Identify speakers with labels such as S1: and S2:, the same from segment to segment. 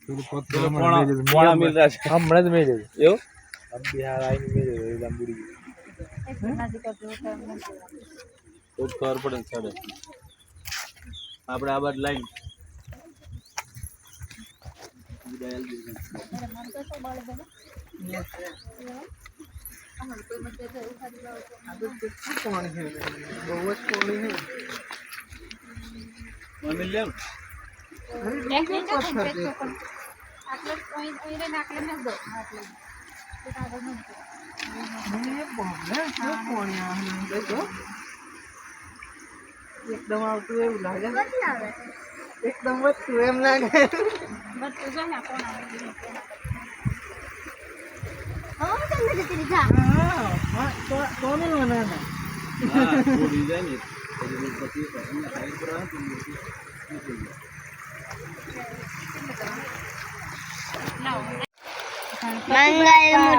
S1: પોણા મિલ રહ્યા છે
S2: હમણાં જ મેળ્યું
S1: એવું
S2: अब बिहार आई नहीं मेरे लंबुड़ी
S1: તો જ ખબર પડે ને ચડે આપણે આ બાદ લાઈન મિલ લે
S3: एकदम આવતું એવું લાગે એકદમ વધતું એમ લાગે
S4: બધું જો ને કોણ આવે હો તમને જતી જા
S3: હા કોને બનાના
S1: હા થોડી જાય ને પછી સાઈડ પર આવે તો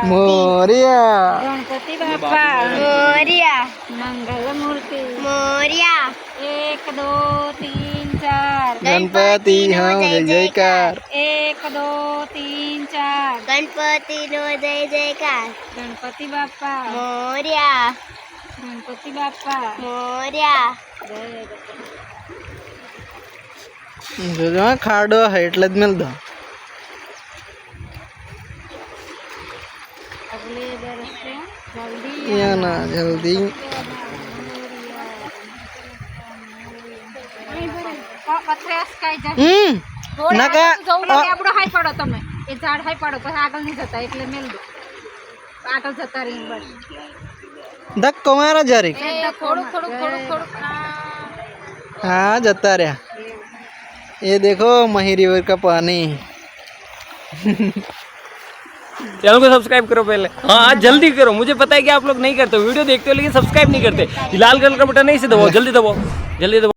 S3: મોરિયા
S4: ગણપતિ બાપા મોરિયા મંગલ મૂર્તિ મોરિયા 1 2 3 4
S3: ગણપતિ નો જય જયકાર
S4: 1 2 3 4 ગણપતિ નો જય જયકાર ગણપતિ બાપા મોરિયા ગણપતિ બાપા મોરિયા
S3: જોજો ખાડો હે એટલે જ મેલ દો
S4: अगले बरस से जल्दी
S3: या ना जल्दी
S4: પથરેસ કાઈ જા
S3: નકા
S4: આપણો હાઈ પડો તમે એ ઝાડ હાઈ પડો પછી આગળ નહીં જતા એટલે મેલ દો આગળ જતા રહી બસ
S3: ધક્કો મારો જરી
S4: થોડું થોડું થોડું થોડું
S3: हाँ जता रहा ये देखो मही रिवर का पानी
S2: चैनल को सब्सक्राइब करो पहले हाँ जल्दी करो मुझे पता है कि आप लोग नहीं करते वीडियो देखते हो लेकिन सब्सक्राइब नहीं करते लाल कलर का बटन नहीं से दबाओ जल्दी दबाओ